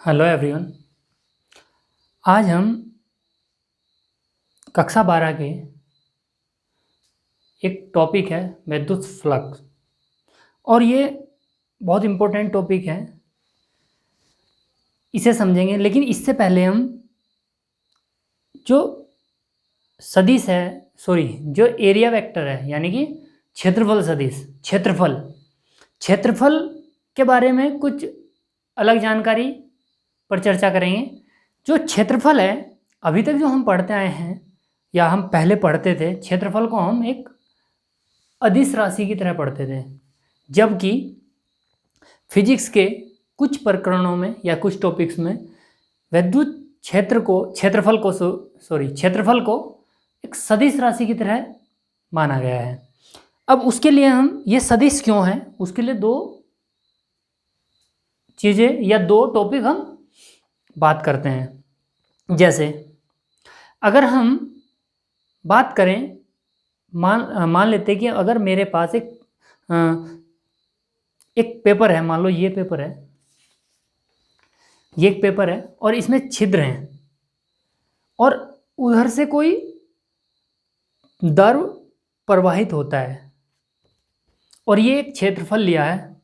Hello everyone. आज हम कक्षा 12 के एक टॉपिक है विद्युत फ्लक्स, और ये बहुत इम्पोर्टेंट टॉपिक है, इसे समझेंगे। लेकिन इससे पहले हम जो सदिश है, जो एरिया वेक्टर है, यानी कि क्षेत्रफल सदिश, क्षेत्रफल के बारे में कुछ अलग जानकारी पर चर्चा करेंगे। जो क्षेत्रफल है, अभी तक जो हम पढ़ते आए हैं या हम पहले पढ़ते थे, क्षेत्रफल को हम एक अदिश राशि की तरह पढ़ते थे, जबकि फिजिक्स के कुछ प्रकरणों में या कुछ टॉपिक्स में विद्युत क्षेत्रफल को एक सदिश राशि की तरह माना गया है। अब उसके लिए हम ये सदिश क्यों है, उसके लिए दो चीज़ें या दो टॉपिक हम बात करते हैं। जैसे अगर हम बात करें, मान लेते हैं कि अगर मेरे पास एक पेपर है, मान लो ये पेपर है, ये एक पेपर है और इसमें छिद्र हैं, और उधर से कोई द्रव प्रवाहित होता है, और ये एक क्षेत्रफल लिया है।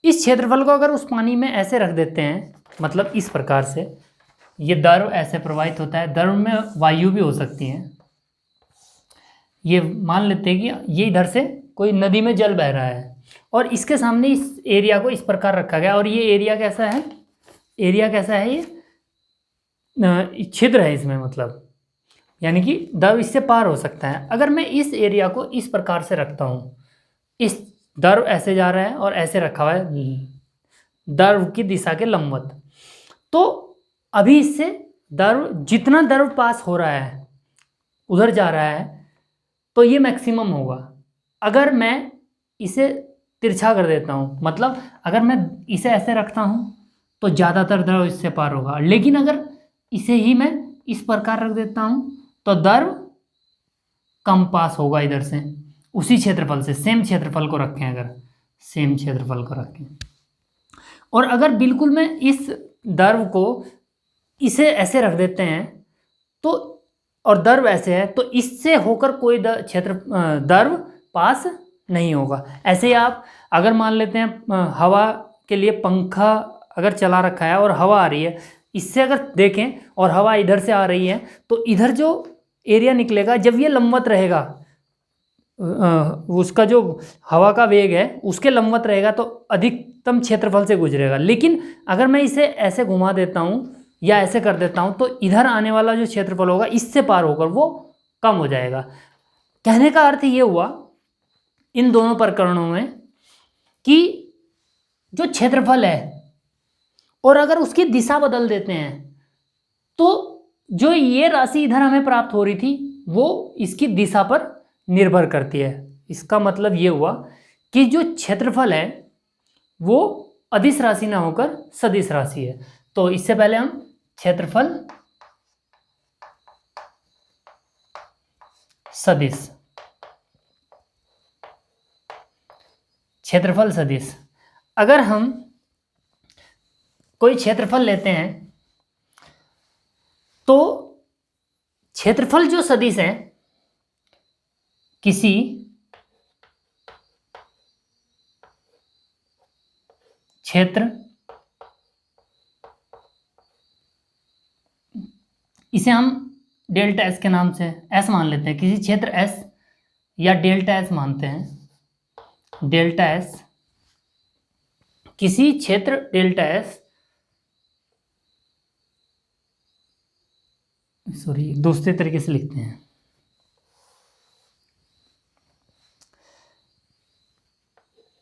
इस क्षेत्रफल को अगर उस पानी में ऐसे रख देते हैं, मतलब इस प्रकार से, ये द्रव ऐसे प्रवाहित होता है, द्रव में वायु भी हो सकती है। ये मान लेते हैं कि ये इधर से कोई नदी में जल बह रहा है, और इसके सामने इस एरिया को इस प्रकार रखा गया, और ये एरिया कैसा है, ये छिद्र है इसमें, मतलब यानी कि द्रव इससे पार हो सकता है। अगर मैं इस एरिया को इस प्रकार से रखता हूँ, इस द्रव ऐसे जा रहा है और ऐसे रखा हुआ है द्रव की दिशा के लंबवत, तो अभी इससे जितना द्रव पास हो रहा है, उधर जा रहा है, तो ये मैक्सिमम होगा। अगर मैं इसे तिरछा कर देता हूँ, मतलब अगर मैं इसे ऐसे रखता हूँ तो ज़्यादातर द्रव इससे पार होगा, लेकिन अगर इसे ही मैं इस प्रकार रख देता हूँ तो द्रव कम पास होगा इधर से, उसी क्षेत्रफल से। सेम क्षेत्रफल को रखें, अगर सेम क्षेत्रफल को रखें, और अगर बिल्कुल मैं इस द्रव को इसे ऐसे रख देते हैं तो, और द्रव ऐसे है, तो इससे होकर कोई द्रव पास नहीं होगा। ऐसे ही आप अगर मान लेते हैं हवा के लिए पंखा अगर चला रखा है और हवा आ रही है, इससे अगर देखें और हवा इधर से आ रही है, तो इधर जो एरिया निकलेगा, जब ये लंबवत रहेगा, उसका जो हवा का वेग है उसके लंबवत रहेगा, तो अधिकतम क्षेत्रफल से गुजरेगा। लेकिन अगर मैं इसे ऐसे घुमा देता हूँ या ऐसे कर देता हूँ, तो इधर आने वाला जो क्षेत्रफल होगा इससे पार होकर वो कम हो जाएगा। कहने का अर्थ ये हुआ इन दोनों प्रकरणों में कि जो क्षेत्रफल है, और अगर उसकी दिशा बदल देते हैं, तो जो ये राशि इधर हमें प्राप्त हो रही थी वो इसकी दिशा पर निर्भर करती है। इसका मतलब ये हुआ कि जो क्षेत्रफल है वो अदिश राशि ना होकर सदिश राशि है। तो इससे पहले हम क्षेत्रफल सदिश, अगर हम कोई क्षेत्रफल लेते हैं, तो क्षेत्रफल जो सदिश है किसी क्षेत्र, इसे हम डेल्टा एस के नाम से एस मान लेते हैं, किसी क्षेत्र एस या डेल्टा एस मानते हैं, डेल्टा एस, किसी क्षेत्र डेल्टा एस, दूसरे तरीके से लिखते हैं,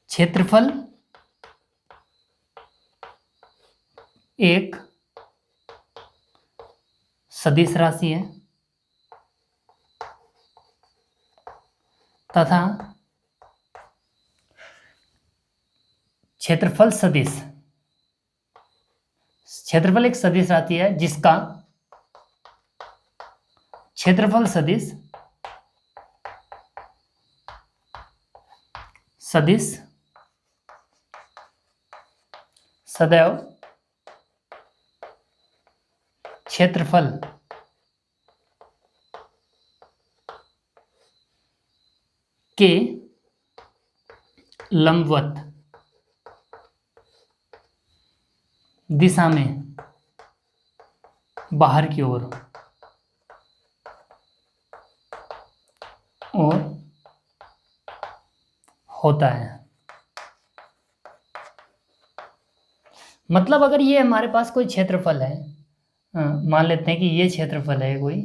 क्षेत्रफल एक सदिश राशि है तथा क्षेत्रफल एक सदिश राशि है जिसका क्षेत्रफल सदिश सदैव क्षेत्रफल के लंबवत दिशा में बाहर की ओर और होता है। मतलब अगर ये हमारे पास कोई क्षेत्रफल है, मान लेते हैं कि ये क्षेत्रफल है कोई,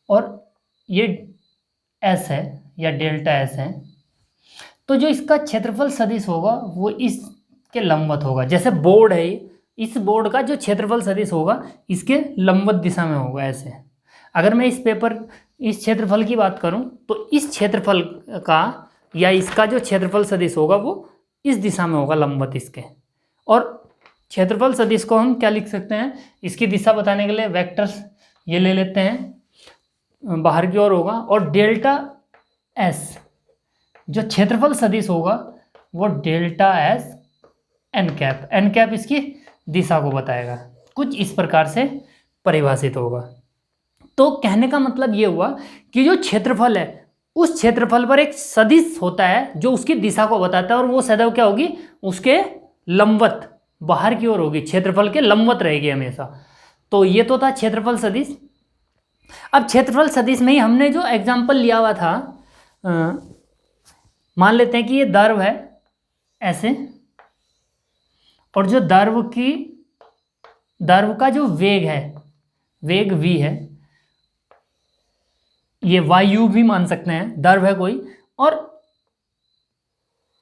और ये एस है या डेल्टा एस है, तो जो इसका क्षेत्रफल सदिश होगा वो इसके लंबवत होगा। जैसे बोर्ड है, इस बोर्ड का जो क्षेत्रफल सदिश होगा इसके लंबवत दिशा में होगा। ऐसे अगर मैं इस क्षेत्रफल की बात करूं तो इस क्षेत्रफल का या इसका जो क्षेत्रफल सदिश होगा वो इस दिशा में होगा, लंबवत इसके। और क्षेत्रफल सदिश को हम क्या लिख सकते हैं, इसकी दिशा बताने के लिए वेक्टर्स ये ले लेते हैं, बाहर की ओर होगा। और डेल्टा एस जो क्षेत्रफल सदिश होगा वो डेल्टा एस एन कैप इसकी दिशा को बताएगा। कुछ इस प्रकार से परिभाषित होगा। तो कहने का मतलब ये हुआ कि जो क्षेत्रफल है उस क्षेत्रफल पर एक सदिश होता है जो उसकी दिशा को बताता है, और वो सदैव क्या होगी, उसके लंबवत बाहर की ओर होगी, क्षेत्रफल के लंबवत रहेगी हमेशा। तो ये तो था क्षेत्रफल सदिश। अब क्षेत्रफल सदिश में ही हमने जो एग्जाम्पल लिया हुआ था, मान लेते हैं कि ये द्रव है ऐसे, और जो द्रव का जो वेग है, वेग v है, ये वायु भी मान सकते हैं, द्रव है कोई, और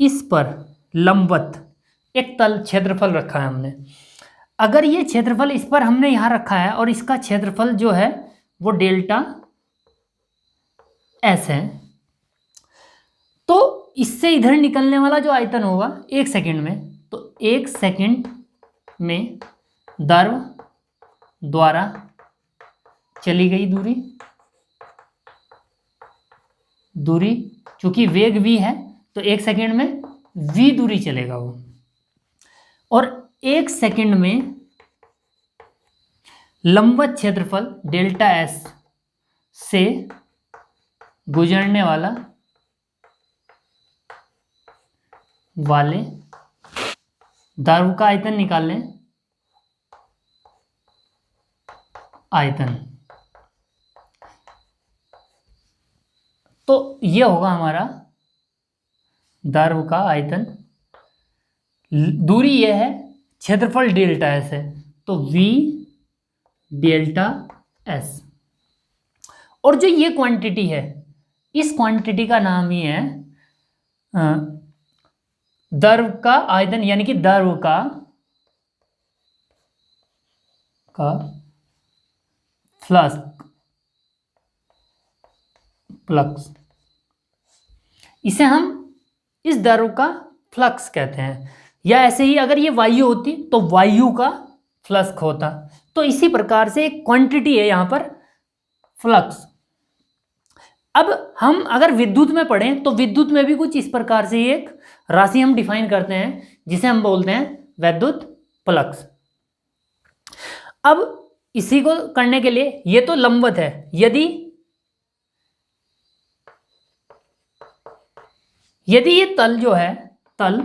इस पर लंबवत एक तल क्षेत्रफल रखा है हमने। अगर ये क्षेत्रफल इस पर हमने यहाँ रखा है और इसका क्षेत्रफल जो है वो डेल्टा एस है, तो इससे इधर निकलने वाला जो आयतन होगा 1 सेकंड में, तो 1 सेकंड में द्रव द्वारा चली गई दूरी, चूंकि वेग v है तो 1 सेकंड में v दूरी चलेगा वो, और 1 सेकंड में लंबवत क्षेत्रफल डेल्टा एस से गुजरने वाले द्रव का आयतन निकाल लें। आयतन तो ये होगा हमारा द्रव का आयतन, दूरी ये है, क्षेत्रफल डेल्टा एस है, तो v डेल्टा एस। और जो ये क्वांटिटी है, इस क्वांटिटी का नाम ही है द्रव का आयतन, यानी कि द्रव का फ्लक्स। इसे हम इस द्रव का फ्लक्स कहते हैं। या ऐसे ही अगर ये वायु होती तो वायु का फ्लक्स होता। तो इसी प्रकार से एक क्वांटिटी है यहाँ पर फ्लक्स। अब हम अगर विद्युत में पढ़ें तो विद्युत में भी कुछ इस प्रकार से एक राशि हम डिफाइन करते हैं जिसे हम बोलते हैं वैद्युत फ्लक्स। अब इसी को करने के लिए, ये तो लंबवत है, यदि ये तल जो है, तल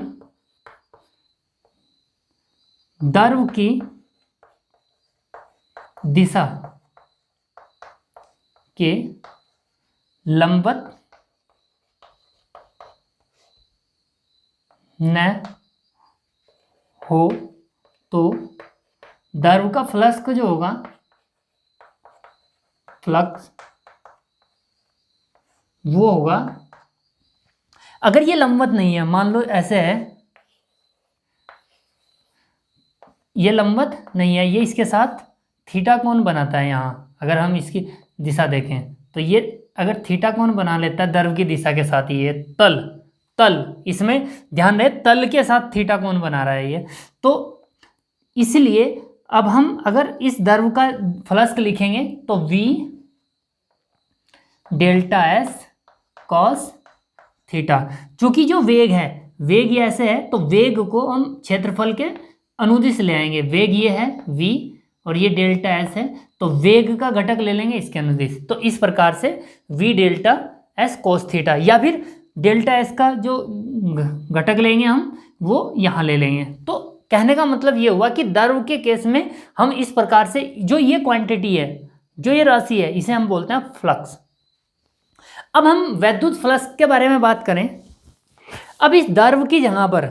द्रव की दिशा के लंबवत न हो तो द्रव का फ्लक्स जो होगा, फ्लक्स वो होगा, अगर ये लंबवत नहीं है, मान लो ऐसे है, ये लंबवत नहीं है, ये इसके साथ थीटा कोण बनाता है। यहाँ अगर हम इसकी दिशा देखें तो ये अगर थीटा कोण बना लेता है द्रव की दिशा के साथ, ये तल इसमें ध्यान रहे, तल के साथ थीटा कोण बना रहा है ये। तो इसलिए अब हम अगर इस द्रव का फ्लक्स लिखेंगे तो v delta s cos theta. चूंकि जो वेग है, वेग ये ऐसे है, तो वेग को हम क्षेत्रफल के अनुदिश ले आएंगे। वेग ये है v, और ये डेल्टा एस है, तो वेग का घटक ले लेंगे इसके अनुदिश। तो इस प्रकार से we delta S cos theta, या फिर डेल्टा एस का जो घटक लेंगे हम वो यहाँ ले लेंगे। तो कहने का मतलब ये हुआ कि द्रव के केस में हम इस प्रकार से, जो ये क्वांटिटी है, जो ये राशि है, इसे हम बोलते हैं फ्लक्स। अब हम वैद्युत फ्लक्स के बारे में बात करें। अब इस द्रव की जगह पर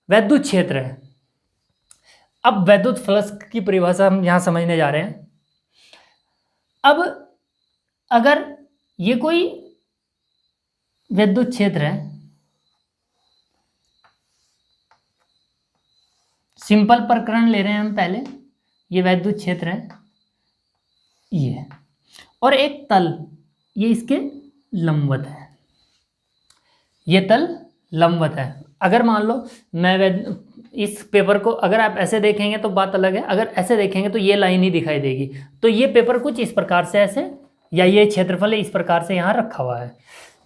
वैद्युत क्षेत्र है। अब वैद्युत फ्लक्स की परिभाषा हम यहाँ समझने जा रहे हैं। अब अगर ये कोई वैद्युत क्षेत्र है, सिंपल प्रकरण ले रहे हैं हम पहले, ये वैद्युत क्षेत्र है ये, और एक तल ये इसके लंबवत है, ये तल लंबवत है। अगर मान लो मैं इस पेपर को अगर आप ऐसे देखेंगे तो बात अलग है, अगर ऐसे देखेंगे तो ये लाइन ही दिखाई देगी। तो ये पेपर कुछ इस प्रकार से ऐसे, या ये क्षेत्रफल इस प्रकार से यहाँ रखा हुआ है,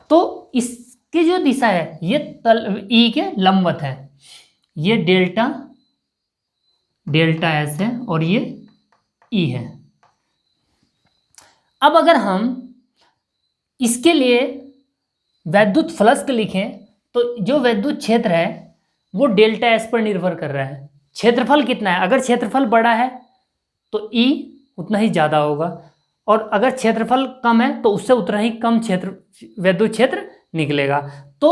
तो इसकी जो दिशा है ये तल ई के लंबवत है। ये डेल्टा एस है और ये ई है। अब अगर हम इसके लिए वैद्युत फ्लक्स लिखें तो जो वैद्युत क्षेत्र है वो डेल्टा एस पर निर्भर कर रहा है। क्षेत्रफल कितना है, अगर क्षेत्रफल बड़ा है तो ई उतना ही ज़्यादा होगा, और अगर क्षेत्रफल कम है तो उससे उतना ही कम क्षेत्र वैद्युत क्षेत्र निकलेगा। तो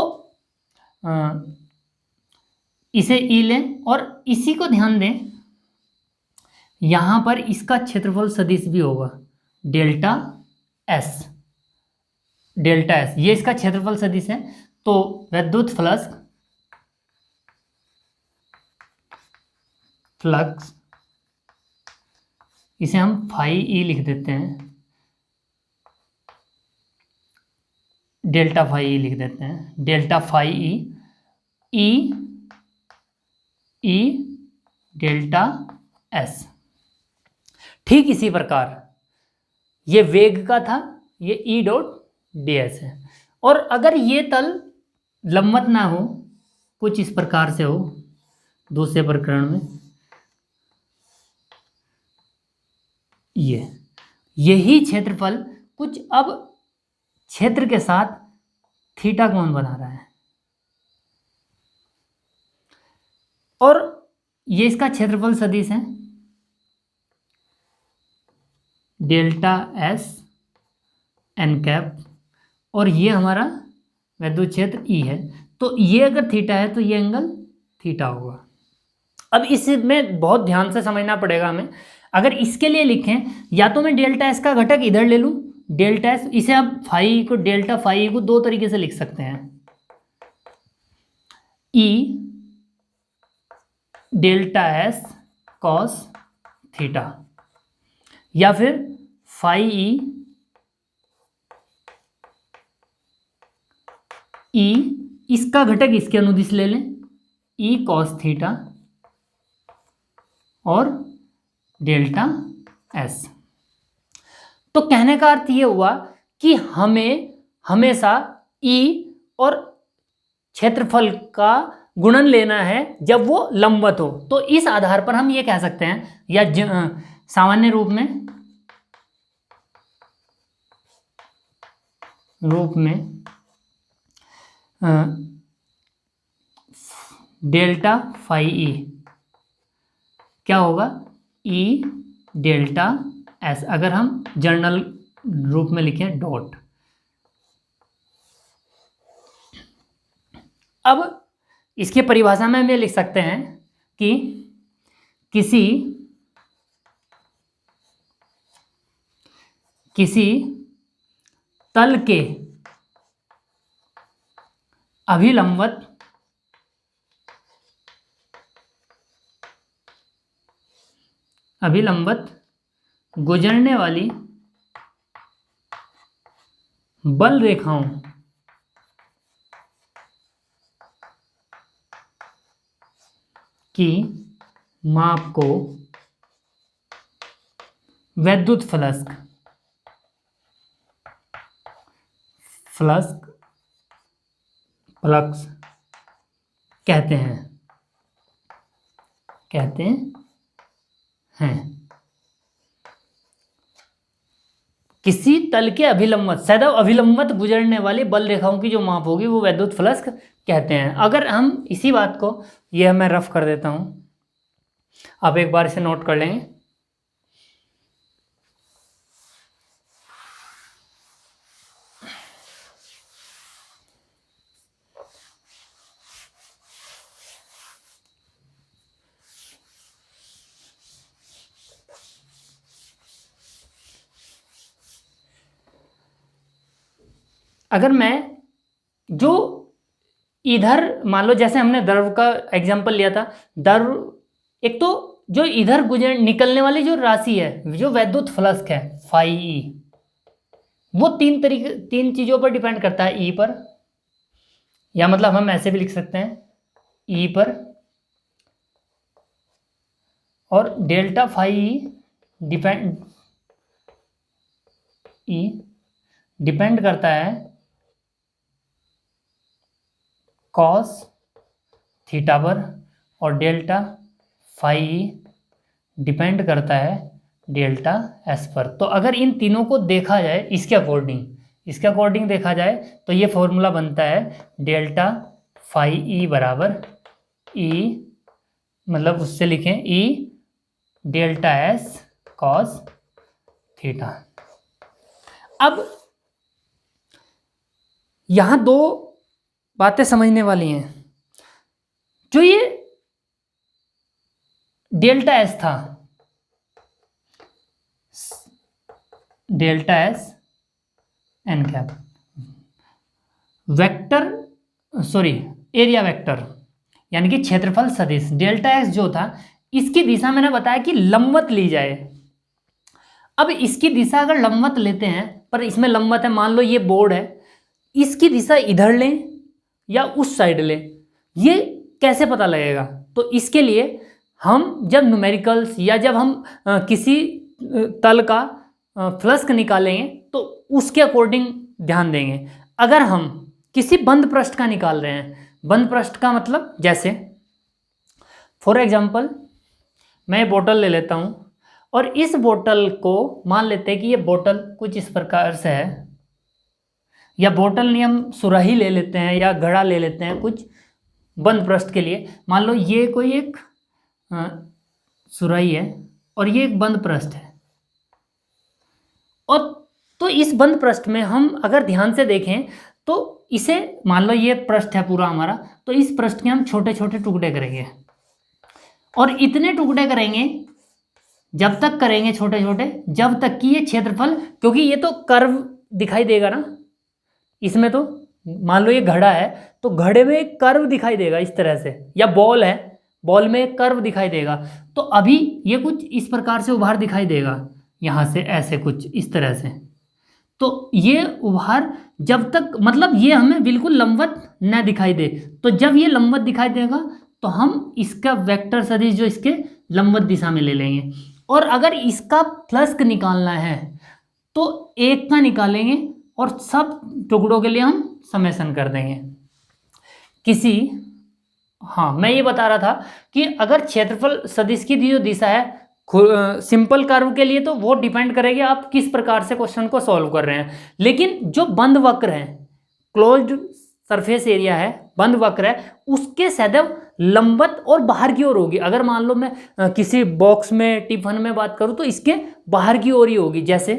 इसे ई लें, और इसी को ध्यान दें, यहाँ पर इसका क्षेत्रफल सदिश भी होगा डेल्टा एस। ये इसका क्षेत्रफल सदिश है। तो वैद्युत फ्लक्स इसे हम फाई ई लिख देते हैं, डेल्टा फाई ई लिख देते हैं, delta phi e delta s. ठीक इसी प्रकार ये वेग का था, ये ई डॉट डी एस है। और अगर ये तल लंबवत ना हो, कुछ इस प्रकार से हो, दूसरे प्रकरण में यही क्षेत्रफल कुछ अब क्षेत्र के साथ थीटा कोण बना रहा है, और ये इसका क्षेत्रफल सदिश है डेल्टा एस एन कैप, और ये हमारा वैद्युत क्षेत्र ई है। तो ये अगर थीटा है तो ये एंगल थीटा होगा। अब इसमें बहुत ध्यान से समझना पड़ेगा हमें। अगर इसके लिए लिखें, या तो मैं डेल्टा एस का घटक इधर ले लूँ, डेल्टा एस, इसे आप फाई को डेल्टा फाई को दो तरीके से लिख सकते हैं, ई डेल्टा एस कॉस थीटा, या फिर फाई ई इसका घटक इसके अनुदिश ले लें, ई कॉस थीटा और डेल्टा एस। तो कहने का अर्थ ये हुआ कि हमें हमेशा ई और क्षेत्रफल का गुणन लेना है जब वो लंबवत हो। तो इस आधार पर हम ये कह सकते हैं, या सामान्य रूप में डेल्टा फाई ई क्या होगा, ई डेल्टा एस, अगर हम जर्नल रूप में लिखें डॉट। अब इसकी परिभाषा में हम ये लिख सकते हैं कि किसी तल के अभिलंबत गुजरने वाली बल रेखाओं की माप को वैद्युत फ्लक्स कहते हैं। किसी तल के अभिलंबवत सदैव अभिलंबवत गुजरने वाली बल रेखाओं की जो माप होगी वो वैद्युत फ्लक्स कहते हैं। अगर हम इसी बात को, यह मैं रफ कर देता हूँ, आप एक बार इसे नोट कर लेंगे। अगर मैं जो इधर मान लो, जैसे हमने द्रव का एग्जांपल लिया था, द्रव एक तो जो इधर गुजर निकलने वाली जो राशि है, जो वैद्युत फ्लक्स है फाई ई, वो तीन चीजों पर डिपेंड करता है। ई पर, या मतलब हम ऐसे भी लिख सकते हैं, ई पर, और डेल्टा फाई ई डिपेंड करता है कॉस थीटा पर, और डेल्टा फाई डिपेंड करता है डेल्टा एस पर। तो अगर इन तीनों को देखा जाए इसके अकॉर्डिंग देखा जाए तो ये फॉर्मूला बनता है डेल्टा फाई ई बराबर ई, मतलब उससे लिखें e delta s cos theta. अब यहां दो बातें समझने वाली हैं। जो ये डेल्टा एस था, delta s n cap vector, sorry area vector, यानी कि क्षेत्रफल सदिश डेल्टा एस जो था, इसकी दिशा मैंने बताया कि लंबवत ली जाए। अब इसकी दिशा अगर लंबवत लेते हैं, पर इसमें लंबवत है, मान लो ये बोर्ड है, इसकी दिशा इधर लें या उस साइड लें, ये कैसे पता लगेगा? तो इसके लिए हम जब न्यूमेरिकल्स या जब हम किसी तल का फ्लक्स निकालेंगे तो उसके अकॉर्डिंग ध्यान देंगे। अगर हम किसी बंद पृष्ठ का निकाल रहे हैं, बंद पृष्ठ का मतलब जैसे फॉर एग्जांपल मैं बोतल ले लेता हूँ, और इस बोतल को मान लेते हैं कि ये बोतल कुछ इस प्रकार से है, या बोतल नहीं, हम सुराही ले लेते हैं या घड़ा ले लेते हैं कुछ बंद पृष्ठ के लिए। मान लो ये कोई एक सुराही है और ये एक बंद पृष्ठ है, और तो इस बंद पृष्ठ में हम अगर ध्यान से देखें तो इसे, मान लो ये पृष्ठ है पूरा हमारा, तो इस पृष्ठ के हम छोटे छोटे टुकड़े करेंगे, और इतने टुकड़े करेंगे जब तक करेंगे छोटे छोटे, जब तक कि ये क्षेत्रफल, क्योंकि ये तो कर्व दिखाई देगा ना इसमें, तो मान लो ये घड़ा है तो घड़े में एक कर्व दिखाई देगा इस तरह से, या बॉल है, बॉल में एक कर्व दिखाई देगा। तो अभी ये कुछ इस प्रकार से उभार दिखाई देगा, यहाँ से ऐसे कुछ इस तरह से। तो ये उभार जब तक, मतलब ये हमें बिल्कुल लंबवत न दिखाई दे, तो जब ये लंबवत दिखाई देगा तो हम इसका वेक्टर सदिश जो इसके लंबवत दिशा में ले लेंगे। और अगर इसका फ्लक्स निकालना है तो एक का निकालेंगे और सब टुकड़ों के लिए हम समेशन कर देंगे किसी, हाँ मैं ये बता रहा था कि अगर क्षेत्रफल सदिश की जो दिशा है सिंपल कर्व के लिए तो वो डिपेंड करेगी आप किस प्रकार से क्वेश्चन को सॉल्व कर रहे हैं। लेकिन जो बंद वक्र है, क्लोज्ड सरफेस एरिया है, बंद वक्र है, उसके सदैव लंबवत और बाहर की ओर होगी। अगर मान लो मैं किसी बॉक्स में, टिफिन में बात करूं तो इसके बाहर की ओर ही होगी। जैसे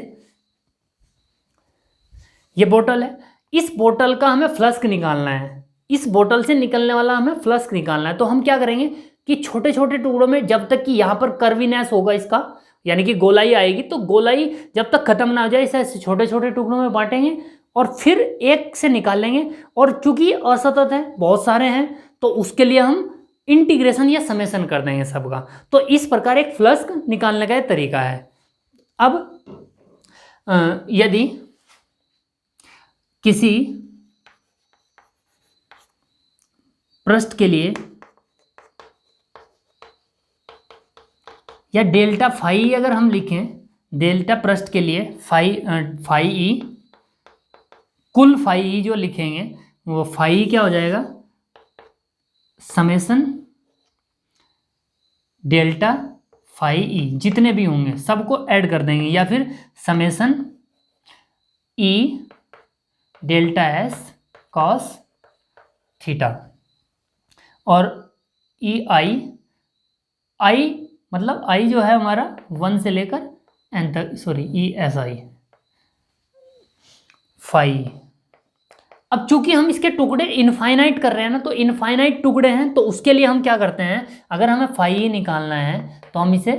ये बोतल है, इस बोतल का हमें फ्लक्स निकालना है, इस बोतल से निकलने वाला हमें फ्लक्स निकालना है। तो हम क्या करेंगे कि छोटे छोटे टुकड़ों में, जब तक कि यहाँ पर कर्वीनेस होगा इसका, यानी कि गोलाई आएगी, तो गोलाई जब तक खत्म ना हो जाए इसे छोटे छोटे टुकड़ों में बांटेंगे और फिर एक से निकालेंगे। और चूंकि असतत है, बहुत सारे हैं, तो उसके लिए हम इंटीग्रेशन या समेशन कर देंगे सबका। तो इस प्रकार एक फ्लक्स निकालने का तरीका है। अब यदि किसी पृष्ठ के लिए या डेल्टा फाई अगर हम लिखें, डेल्टा पृष्ठ के लिए फाई ई, कुल फाई ई जो लिखेंगे वो फाई क्या हो जाएगा, समेशन डेल्टा फाई ई, जितने भी होंगे सबको ऐड कर देंगे, या फिर समेशन ई डेल्टा एस कॉस थीटा, और ई आई मतलब आई जो है हमारा 1 से लेकर n तक, sorry e s I phi. अब चूंकि हम इसके टुकड़े इनफाइनाइट कर रहे हैं ना, तो इनफाइनाइट टुकड़े हैं, तो उसके लिए हम क्या करते हैं, अगर हमें फाई निकालना है तो हम इसे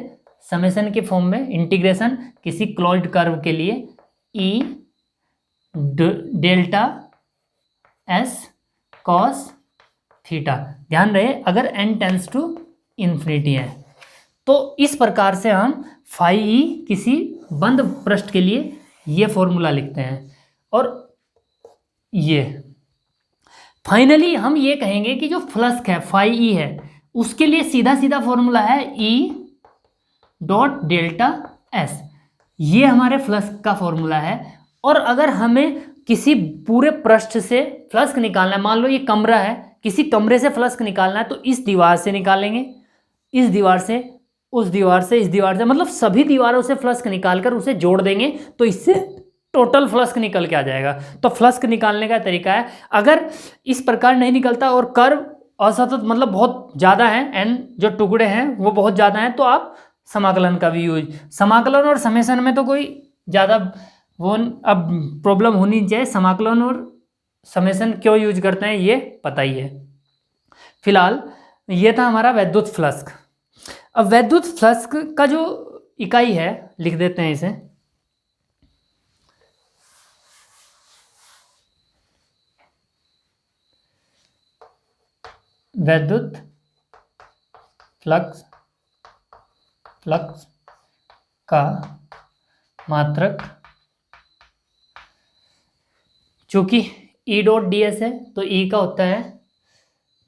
समेशन के फॉर्म में, इंटीग्रेशन किसी क्लोज्ड कर्व के लिए ई डेल्टा एस कॉस थीटा, ध्यान रहे अगर n टेंस टू इन्फिनिटी है, तो इस प्रकार से हम फाई ई किसी बंद पृष्ठ के लिए ये फॉर्मूला लिखते हैं। और ये फाइनली हम ये कहेंगे कि जो फ्लक्स है फाई ई है, उसके लिए सीधा सीधा फॉर्मूला है ई डॉट डेल्टा एस, ये हमारे फ्लक्स का फॉर्मूला है। और अगर हमें किसी पूरे पृष्ठ से फ्लक्स निकालना है, मान लो ये कमरा है, किसी कमरे से फ्लक्स निकालना है, तो इस दीवार से निकालेंगे, इस दीवार से, उस दीवार से, इस दीवार से, मतलब सभी दीवारों से फ्लक्स निकालकर उसे जोड़ देंगे, तो इससे टोटल फ्लक्स निकल के आ जाएगा। तो फ्लक्स निकालने का तरीका है, अगर इस प्रकार नहीं निकलता और कर्व असतत मतलब बहुत ज़्यादा है, एन जो टुकड़े हैं वो बहुत ज़्यादा हैं, तो आप समाकलन का भी यूज, समाकलन और समेशन में तो कोई ज़्यादा वो अब प्रॉब्लम होनी चाहिए, समाकलन और समेशन क्यों यूज करते हैं ये पता ही है। फिलहाल ये था हमारा वैद्युत फ्लक्स। अब वैद्युत फ्लक्स का जो इकाई है लिख देते हैं इसे, वैद्युत फ्लक्स का मात्रक, चूंकि ई डॉट डी एस है तो ई का होता है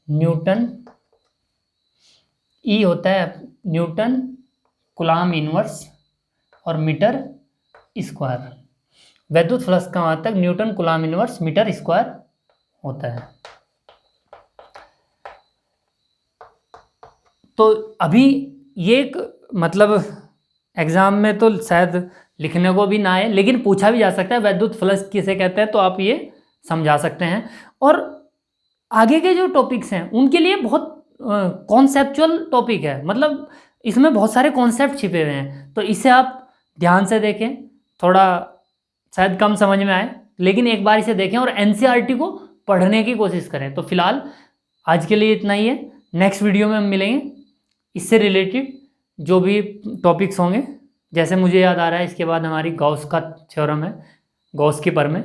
न्यूटन, ई होता है न्यूटन कूलाम इनवर्स और मीटर स्क्वायर। वैद्युत फ्लक्स का मात्रक newton coulomb inverse metre square होता है। तो अभी ये एक मतलब एग्ज़ाम में तो शायद लिखने को भी ना आए, लेकिन पूछा भी जा सकता है वैद्युत फ्लक्स किसे कहते हैं, तो आप ये समझा सकते हैं। और आगे के जो टॉपिक्स हैं उनके लिए बहुत कॉन्सेप्चुअल टॉपिक है, मतलब इसमें बहुत सारे कॉन्सेप्ट छिपे हुए हैं, तो इसे आप ध्यान से देखें, थोड़ा शायद कम समझ में आए, लेकिन एक बार इसे देखें और एनसीईआरटी को पढ़ने की कोशिश करें। तो फिलहाल आज के लिए इतना ही है, नेक्स्ट वीडियो में हम मिलेंगे इससे रिलेटेड जो भी टॉपिक्स होंगे, जैसे मुझे याद आ रहा है इसके बाद हमारी गॉस का थ्योरम है, गॉस की प्रमेय।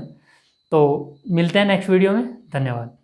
तो मिलते हैं नेक्स्ट वीडियो में, धन्यवाद।